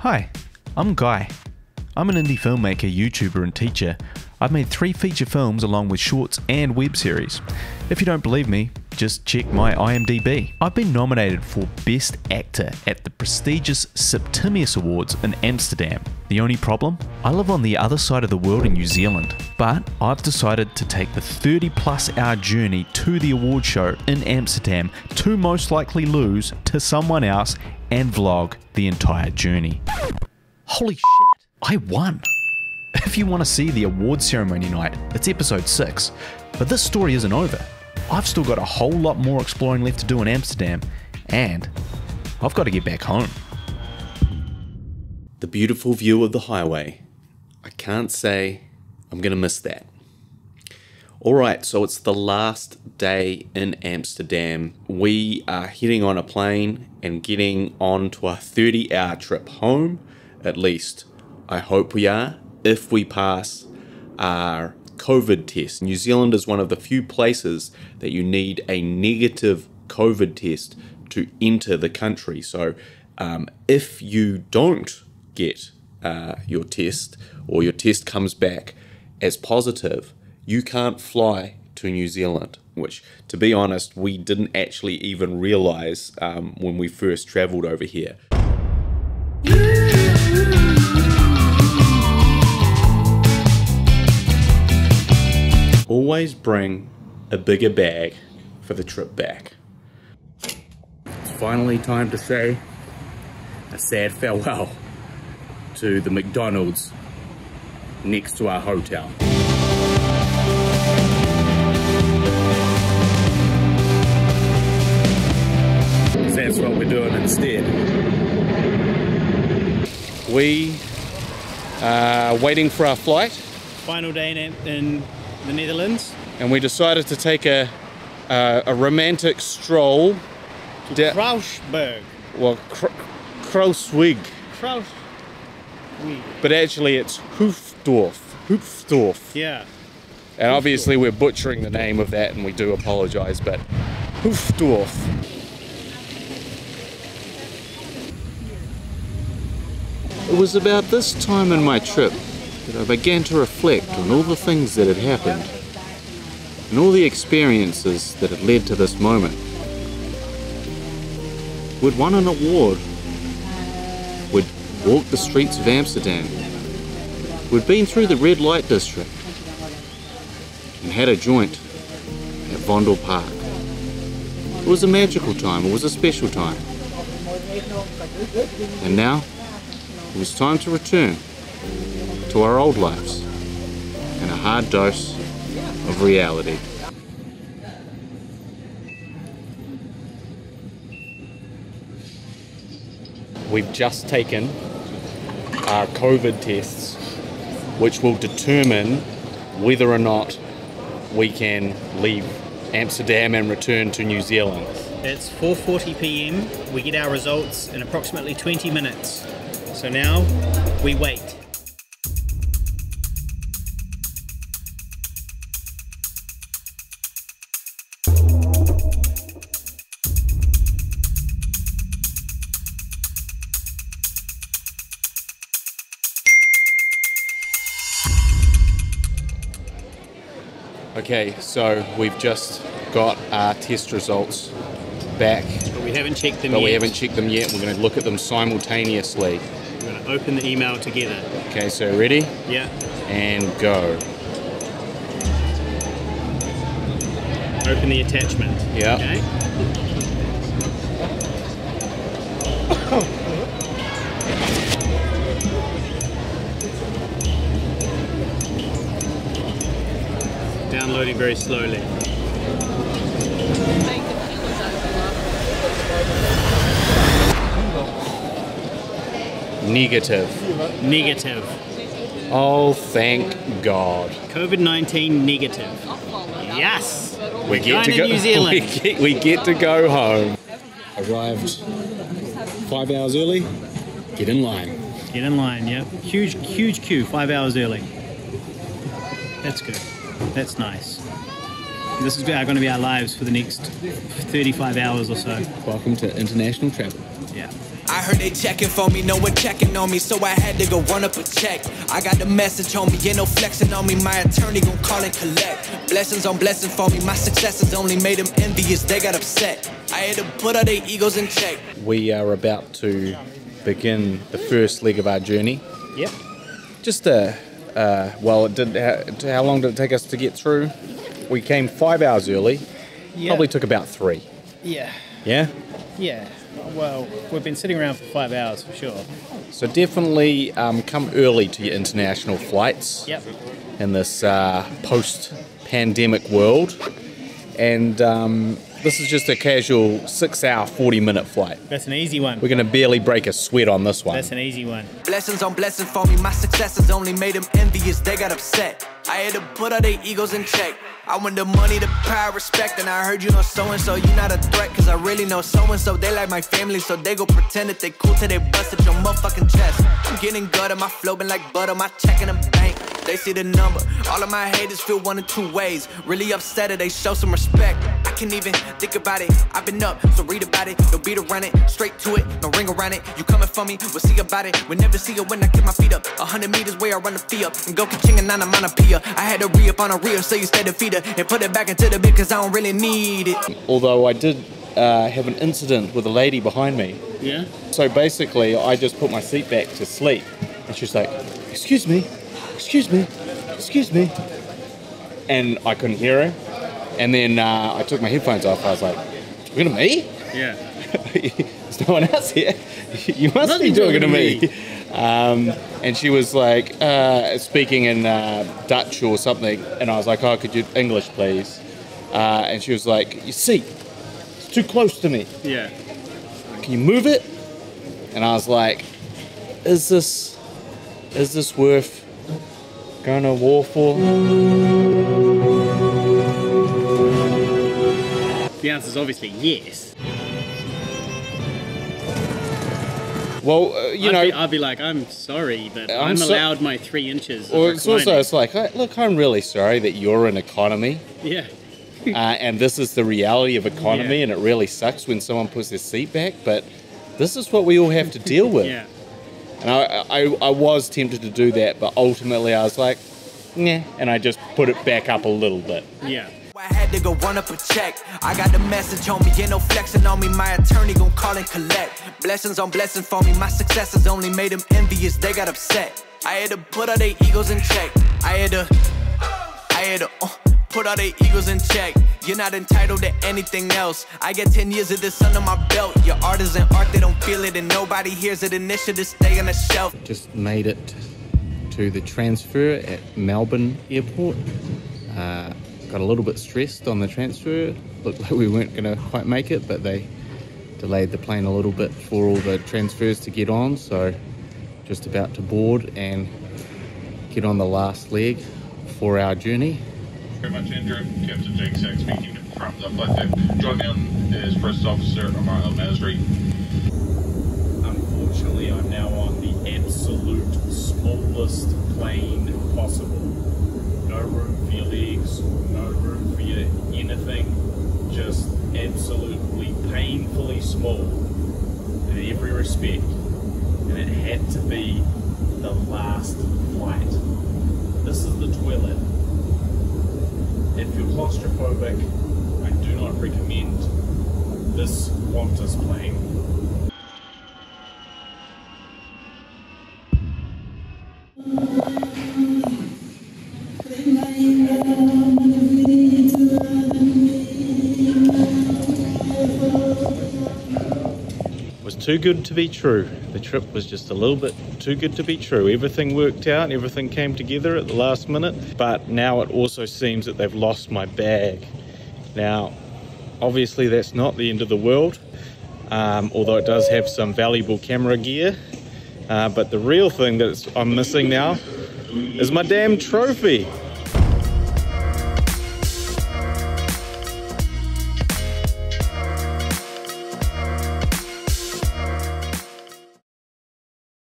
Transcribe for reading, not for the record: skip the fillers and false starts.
Hi, I'm Guy. I'm an indie filmmaker, YouTuber and teacher. I've made 3 feature films along with shorts and web series. If you don't believe me, just check my IMDb. I've been nominated for Best Actor at the prestigious Septimius Awards in Amsterdam. The only problem? I live on the other side of the world in New Zealand, but I've decided to take the 30+ hour journey to the award show in Amsterdam to most likely lose to someone else and vlog the entire journey. Holy shit, I won! If you want to see the award ceremony night, it's episode 6. But this story isn't over. I've still got a whole lot more exploring left to do in Amsterdam, and I've got to get back home. The beautiful view of the highway. I can't say I'm going to miss that. Alright, so it's the last day in Amsterdam. We are heading on a plane and getting on to a 30-hour trip home. At least, I hope we are, if we pass our COVID test. New Zealand is one of the few places that you need a negative COVID test to enter the country. So if you don't get your test, or your test comes back as positive, you can't fly to New Zealand, which, to be honest, we didn't actually even realize when we first traveled over here. Always bring a bigger bag for the trip back. It's finally time to say a sad farewell to the McDonald's next to our hotel. That's what we're doing instead. We are waiting for our flight. Final day in the Netherlands. And we decided to take a romantic stroll to Krausberg. Well, Krauswig. Krauswig. But actually it's Hoofddorp. Yeah. And obviously we're butchering the name of that and we do apologize, but Hoofddorp. It was about this time in my trip that I began to reflect on all the things that had happened and all the experiences that had led to this moment. We'd won an award. We'd walked the streets of Amsterdam. We'd been through the red light district and had a joint at Vondel Park. It was a magical time, it was a special time. And now, it was time to return to our old lives and a hard dose of reality. We've just taken our COVID tests, which will determine whether or not we can leave Amsterdam and return to New Zealand. It's 4:40 p.m. We get our results in approximately 20 minutes. So now we wait. Okay, so we've just got our test results back. But we haven't checked them yet. We're going to look at them simultaneously. We're going to open the email together. Okay, so ready? Yeah. And go. Open the attachment. Yeah. Okay. Downloading very slowly. Negative. Negative. Oh, thank God. COVID-19 negative. Yes. We get to go. New Zealand. We get to go home. Arrived 5 hours early. Get in line. Get in line. Yeah. Huge queue. 5 hours early. That's good. That's nice. This is going to be our lives for the next 35 hours or so. Welcome to international travel. Yeah. I heard they checking for me, no one checking on me, so I had to go run up a check. I got the message on me, ain't no flexing on me, my attorney gon' call and collect. Blessings on blessings for me, my successes only made them envious, they got upset. I had to put all their egos in check. We are about to begin the first leg of our journey. Yep. Just well, how long did it take us to get through? We came 5 hours early. Yep. Probably took about 3. Yeah. Yeah? Yeah. Well, we've been sitting around for 5 hours for sure. So definitely come early to your international flights. Yep. In this post-pandemic world. And this is just a casual 6-hour, 40-minute flight. That's an easy one. We're going to barely break a sweat on this one. That's an easy one. Blessings on blessings for me, my successes only made them envious, they got upset. I had to put all their egos in check. I want the money, the power, respect, and I heard you know so-and-so, you not a threat, cause I really know so-and-so, they like my family, so they go pretend that they cool till they bust at your motherfucking chest. I'm getting gutter, my flow been like butter, my check in the bank, they see the number. All of my haters feel one of two ways, really upset or they show some respect. I can't even think about it, I've been up, so read about it, no beat around it, straight to it, no ring around it. You coming for me, we'll see about it, we'll never see it when I kick my feet up. 100 meters where I run the fee up, and go ka-ching and onomatopoeia. I had to re-up on a reel, so you stay defeated, and put it back into the bit, cause I don't really need it. Although I did have an incident with a lady behind me. Yeah? So basically, I just put my seat back to sleep, and she's like, excuse me, excuse me, excuse me. And I couldn't hear her. And then I took my headphones off. I was like, talking to me? Yeah. There's no one else here. You must be talking to me. And she was like speaking in Dutch or something. And I was like, oh, could you English, please? And she was like, your seat, it's too close to me. Yeah. Can you move it? And I was like, is this worth going to war for? The answer is obviously yes. Well, I'd be like, I'm sorry, but I'm allowed my 3 inches. Well, it's also, it's like, look, I'm really sorry that you're an economy. Yeah. And this is the reality of economy, Yeah. and it really sucks when someone puts their seat back, but this is what we all have to deal with. Yeah. And I was tempted to do that, but ultimately I was like, nah, and I just put it back up a little bit. Yeah. I had to go run up a check. I got the message on me, ain't no flexing on me, my attorney gon' call and collect. Blessings on blessings for me, my successes only made them envious, they got upset. I had to put all their egos in check. I had to put all their egos in check. You're not entitled to anything else. I get 10 years of this under my belt. Your art isn't art, they don't feel it, and nobody hears it. Initiative stay on the shelf. Just made it to the transfer at Melbourne Airport. Got a little bit stressed on the transfer. Looked like we weren't going to quite make it, but they delayed the plane a little bit for all the transfers to get on, so just about to board and get on the last leg for our journey. Very much injured. Captain Jake Sachs speaking from the flight deck. Join me on is First Officer Omar El Masri. Unfortunately, I'm now on the absolute smallest plane possible. No room for your legs, no room for your anything, just absolutely painfully small in every respect. And it had to be the last flight. This is the toilet. If you're claustrophobic, I do not recommend this Qantas plane. Was too good to be true. The trip was just a little bit too good to be true. Everything worked out, everything came together at the last minute, but now it also seems that they've lost my bag. Now, obviously that's not the end of the world, although it does have some valuable camera gear, but the real thing that I'm missing now is my damn trophy.